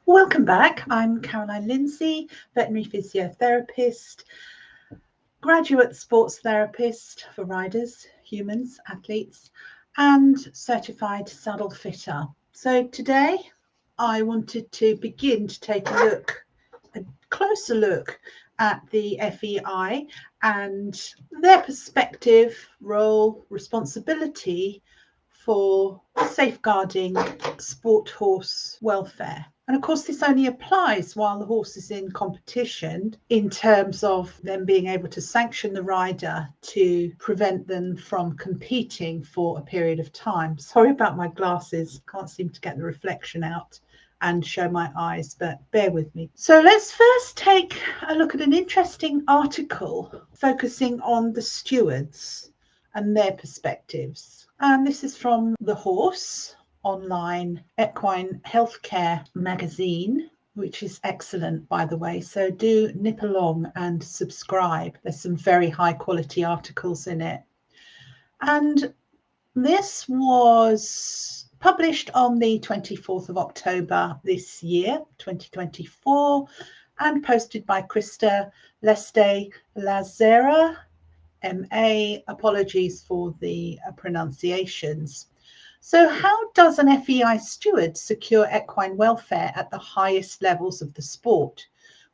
Welcome back. I'm Caroline Lindsay, veterinary physiotherapist, graduate sports therapist for riders, humans, athletes, and certified saddle fitter. So today I wanted to begin to take a closer look at the FEI and their perspective, role, responsibility for safeguarding sport horse welfare. And of course, this only applies while the horse is in competition in terms of them being able to sanction the rider to prevent them from competing for a period of time. Sorry about my glasses, can't seem to get the reflection out and show my eyes, but bear with me. So let's first take a look at an interesting article focusing on the stewards and their perspectives. And this is from The Horse online equine healthcare magazine, which is excellent, by the way. So do nip along and subscribe. There's some very high quality articles in it. And this was published on the 24th of October this year, 2024, and posted by Krista Leste Lazera, MA. Apologies for the pronunciations. So how does an FEI steward secure equine welfare at the highest levels of the sport?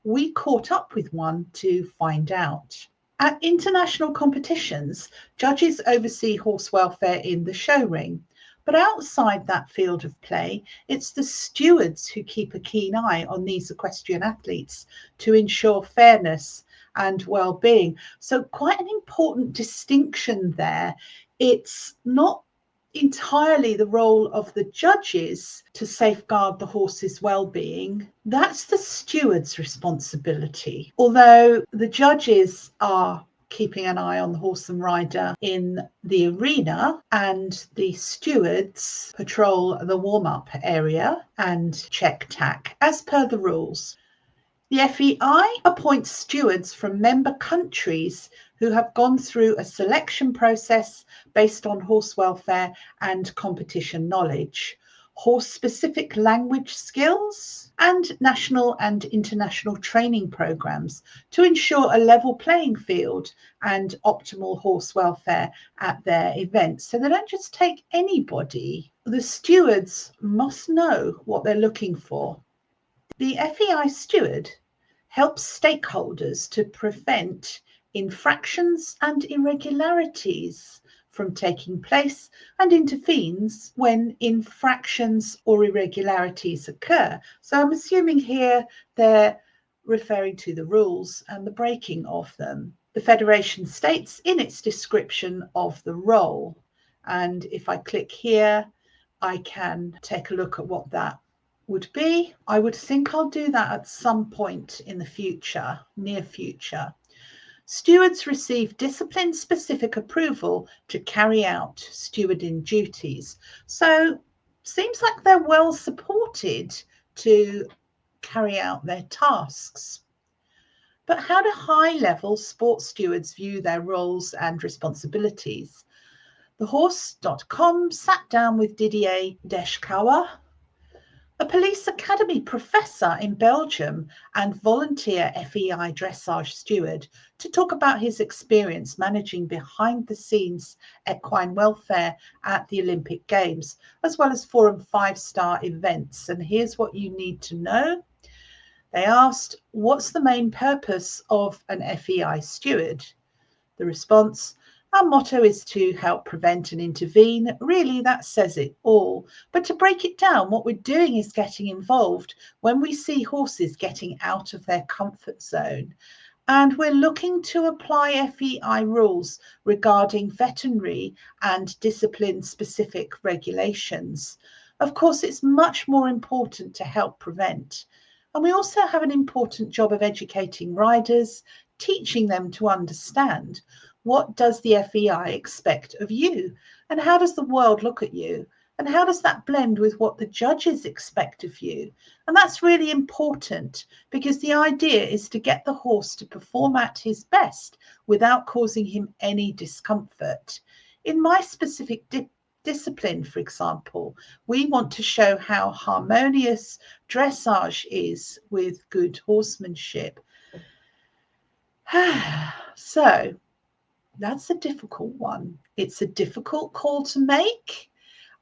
We caught up with one to find out. At international competitions, judges oversee horse welfare in the show ring. But outside that field of play, it's the stewards who keep a keen eye on these equestrian athletes to ensure fairness and well-being. So quite an important distinction there. It's not entirely the role of the judges to safeguard the horse's well-being. That's the steward's responsibility. Although the judges are keeping an eye on the horse and rider in the arena, and the stewards patrol the warm-up area and check tack as per the rules. The FEI appoints stewards from member countries who have gone through a selection process based on horse welfare and competition knowledge, horse-specific language skills, and national and international training programs to ensure a level playing field and optimal horse welfare at their events. So they don't just take anybody. The stewards must know what they're looking for. The FEI steward helps stakeholders to prevent infractions and irregularities from taking place and intervenes when infractions or irregularities occur. So I'm assuming here they're referring to the rules and the breaking of them. The Federation states in its description of the role, and if I click here, I can take a look at what that would be. I would think I'll do that at some point in the future, near future. Stewards receive discipline-specific approval to carry out stewarding duties. So seems like they're well supported to carry out their tasks. But how do high-level sports stewards view their roles and responsibilities? TheHorse.com sat down with Didier Deschkauer, a police academy professor in Belgium and volunteer FEI Dressage steward, to talk about his experience managing behind-the-scenes equine welfare at the Olympic Games, as well as 4- and 5-star events. And here's what you need to know. They asked, what's the main purpose of an FEI steward? The response, our motto is to help prevent and intervene. Really, that says it all. But to break it down, what we're doing is getting involved when we see horses getting out of their comfort zone. And we're looking to apply FEI rules regarding veterinary and discipline-specific regulations. Of course, it's much more important to help prevent. And we also have an important job of educating riders, teaching them to understand. What does the FEI expect of you? And how does the world look at you? And how does that blend with what the judges expect of you? And that's really important, because the idea is to get the horse to perform at his best without causing him any discomfort. In my specific discipline, for example. We want to show how harmonious dressage is with good horsemanship. So that's a difficult one. It's a difficult call to make.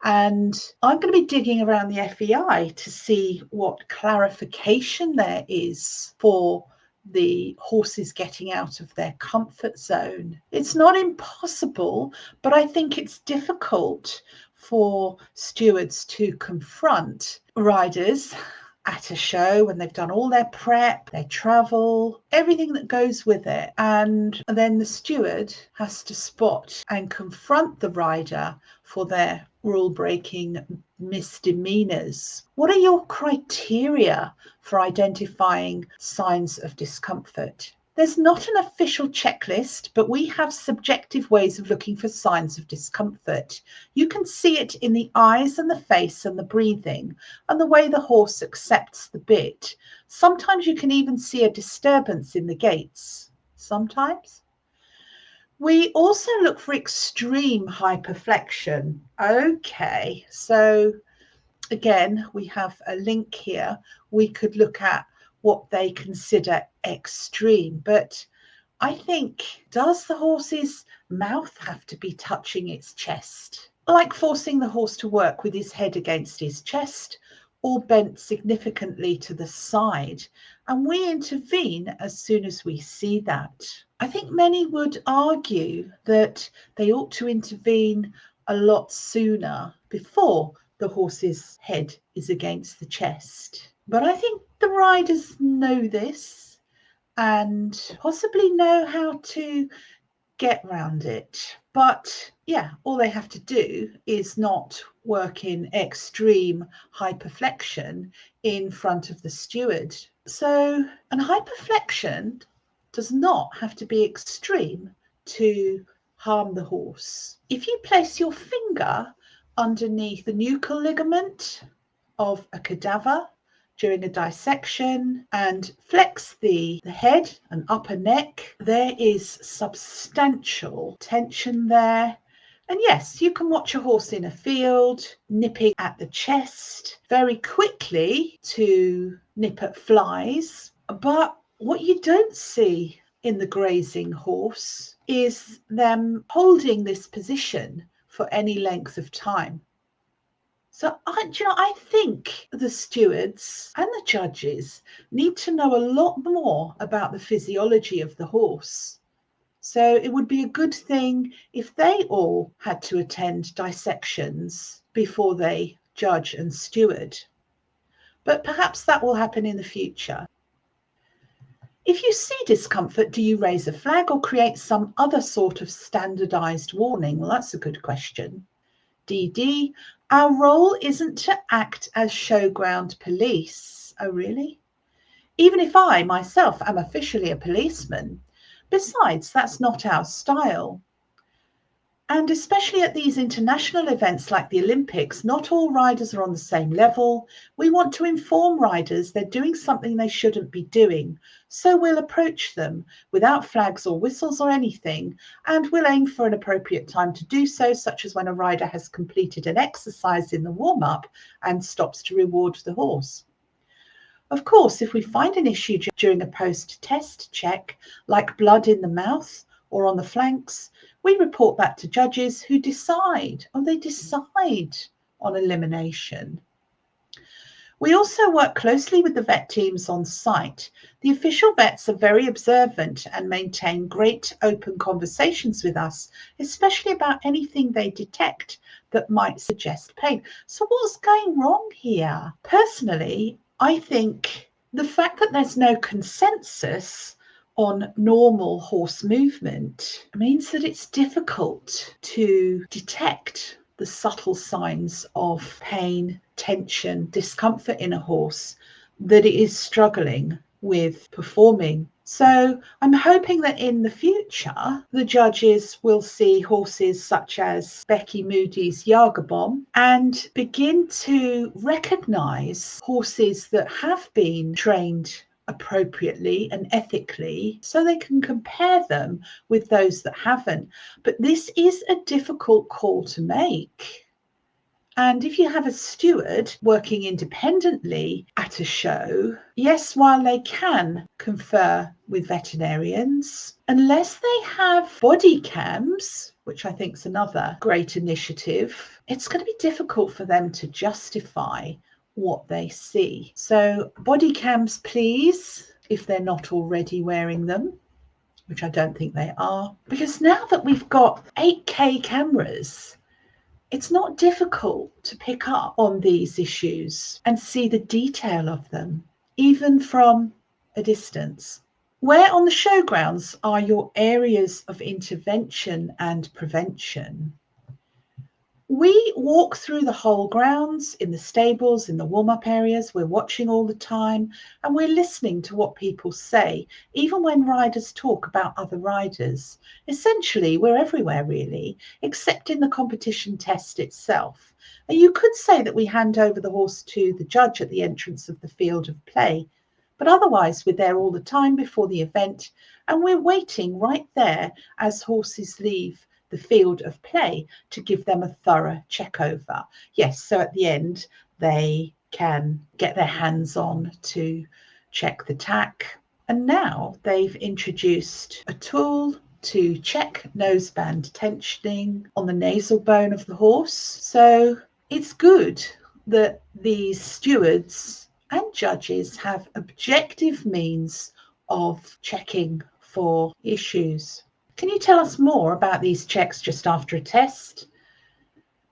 And I'm going to be digging around the FEI to see what clarification there is for the horses getting out of their comfort zone. It's not impossible, but I think it's difficult for stewards to confront riders at a show when they've done all their prep, their travel, everything that goes with it. And then the steward has to spot and confront the rider for their rule-breaking misdemeanors. What are your criteria for identifying signs of discomfort? There's not an official checklist, but we have subjective ways of looking for signs of discomfort. You can see it in the eyes and the face and the breathing and the way the horse accepts the bit. Sometimes you can even see a disturbance in the gaits. Sometimes. We also look for extreme hyperflexion. Okay, so again, we have a link here. We could look at what they consider extreme, but I think, does the horse's mouth have to be touching its chest? Like forcing the horse to work with his head against his chest or bent significantly to the side, and we intervene as soon as we see that. I think many would argue that they ought to intervene a lot sooner before the horse's head is against the chest. But I think the riders know this and possibly know how to get round it. But yeah, all they have to do is not work in extreme hyperflexion in front of the steward. So an hyperflexion does not have to be extreme to harm the horse. If you place your finger underneath the nuchal ligament of a cadaver during a dissection and flex the head and upper neck, there is substantial tension there. And yes, you can watch a horse in a field nipping at the chest very quickly to nip at flies, but what you don't see in the grazing horse is them holding this position for any length of time. So I think the stewards and the judges need to know a lot more about the physiology of the horse. So it would be a good thing if they all had to attend dissections before they judge and steward. But perhaps that will happen in the future. If you see discomfort, do you raise a flag or create some other sort of standardized warning? Well, that's a good question. DD, our role isn't to act as showground police. Oh, really? Even if I myself am officially a policeman. Besides, that's not our style. And especially at these international events like the Olympics, not all riders are on the same level. We want to inform riders they're doing something they shouldn't be doing. So we'll approach them without flags or whistles or anything, and we'll aim for an appropriate time to do so, such as when a rider has completed an exercise in the warm-up and stops to reward the horse. Of course, if we find an issue during a post-test check, like blood in the mouth or on the flanks, we report that to judges who decide on elimination. We also work closely with the vet teams on site. The official vets are very observant and maintain great open conversations with us, especially about anything they detect that might suggest pain. So what's going wrong here? Personally, I think the fact that there's no consensus on normal horse movement means that it's difficult to detect the subtle signs of pain, tension, discomfort in a horse that it is struggling with performing. So I'm hoping that in the future, the judges will see horses such as Becky Moody's Jagerbomb and begin to recognise horses that have been trained appropriately and ethically so they can compare them with those that haven't. But this is a difficult call to make. And if you have a steward working independently at a show, yes, while they can confer with veterinarians, unless they have body cams, which I think is another great initiative, it's going to be difficult for them to justify what they see. So body cams, please, if they're not already wearing them, which I don't think they are, because now that we've got 8K cameras, it's not difficult to pick up on these issues and see the detail of them, even from a distance. Where on the showgrounds are your areas of intervention and prevention? We walk through the whole grounds, in the stables, in the warm-up areas. We're watching all the time and we're listening to what people say, even when riders talk about other riders. Essentially, we're everywhere really, except in the competition test itself. And you could say that we hand over the horse to the judge at the entrance of the field of play, but otherwise we're there all the time before the event, and we're waiting right there as horses leave the field of play to give them a thorough check over. Yes, so at the end they can get their hands on to check the tack. And now they've introduced a tool to check noseband tensioning on the nasal bone of the horse. So it's good that these stewards and judges have objective means of checking for issues. Can you tell us more about these checks just after a test?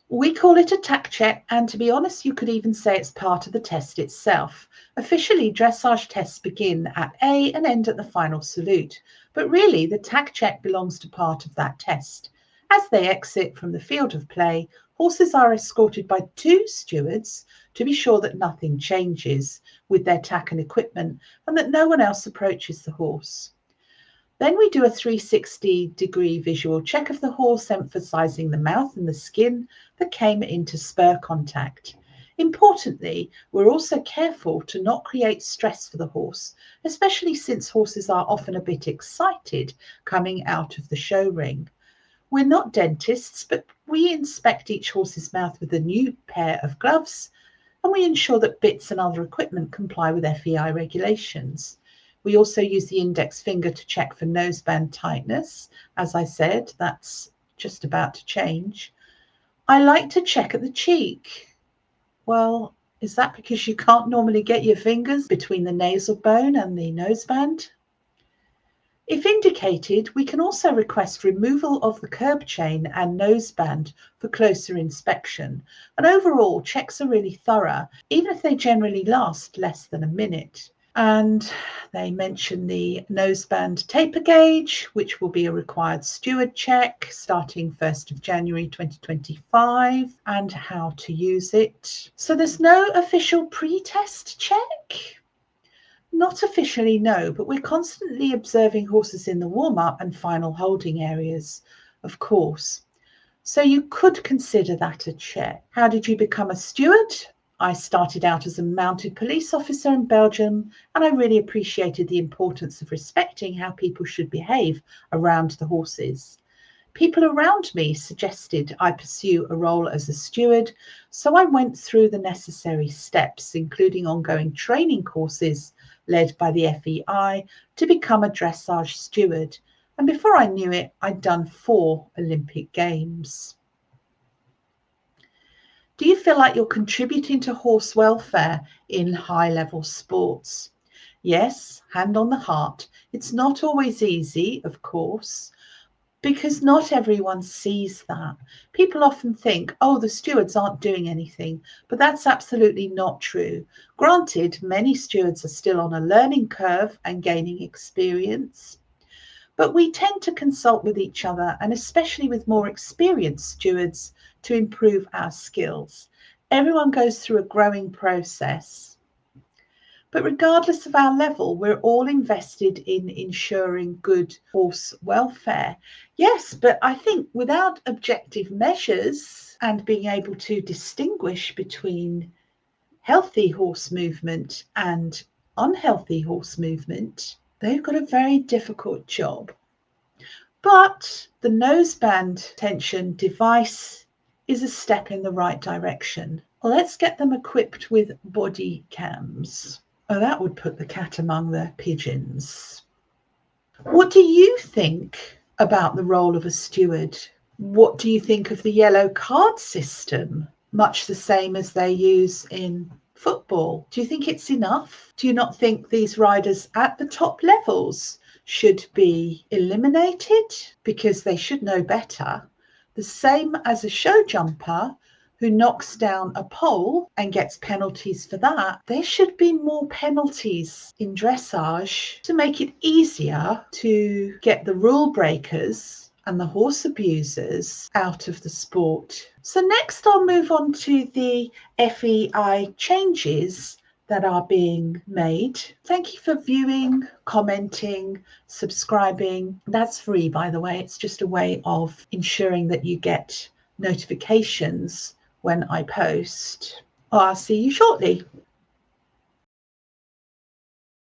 We call it a tack check, and to be honest, you could even say it's part of the test itself. Officially, dressage tests begin at A and end at the final salute, but really the tack check belongs to part of that test. As they exit from the field of play, horses are escorted by 2 stewards to be sure that nothing changes with their tack and equipment and that no one else approaches the horse. Then we do a 360-degree visual check of the horse, emphasizing the mouth and the skin that came into spur contact. Importantly, we're also careful to not create stress for the horse, especially since horses are often a bit excited coming out of the show ring. We're not dentists, but we inspect each horse's mouth with a new pair of gloves, and we ensure that bits and other equipment comply with FEI regulations. We also use the index finger to check for noseband tightness. As I said, that's just about to change. I like to check at the cheek. Well, is that because you can't normally get your fingers between the nasal bone and the noseband? If indicated, we can also request removal of the curb chain and noseband for closer inspection. And overall, checks are really thorough, even if they generally last less than a minute. And they mention the noseband taper gauge, which will be a required steward check starting 1st of January 2025, and how to use it. So there's no official pre-test check? Not officially, no, but we're constantly observing horses in the warm-up and final holding areas, of course. So you could consider that a check. How did you become a steward? I started out as a mounted police officer in Belgium, and I really appreciated the importance of respecting how people should behave around the horses. People around me suggested I pursue a role as a steward, so I went through the necessary steps, including ongoing training courses led by the FEI to become a dressage steward. And before I knew it, I'd done 4 Olympic Games. Do you feel like you're contributing to horse welfare in high-level sports? Yes, hand on the heart. It's not always easy, of course, because not everyone sees that. People often think, oh, the stewards aren't doing anything, but that's absolutely not true. Granted, many stewards are still on a learning curve and gaining experience, but we tend to consult with each other, and especially with more experienced stewards, to improve our skills. Everyone goes through a growing process. But regardless of our level, we're all invested in ensuring good horse welfare. Yes, but I think without objective measures and being able to distinguish between healthy horse movement and unhealthy horse movement, they've got a very difficult job. But the noseband tension device is a step in the right direction. Let's get them equipped with body cams. Oh, that would put the cat among the pigeons. What do you think about the role of a steward? What do you think of the yellow card system? Much the same as they use in football. Do you think it's enough? Do you not think these riders at the top levels should be eliminated because they should know better? The same as a show jumper who knocks down a pole and gets penalties for that. There should be more penalties in dressage to make it easier to get the rule breakers and the horse abusers out of the sport. So next I'll move on to the FEI changes that are being made. Thank you for viewing, commenting, subscribing. That's free, by the way. It's just a way of ensuring that you get notifications when I post. I'll see you shortly.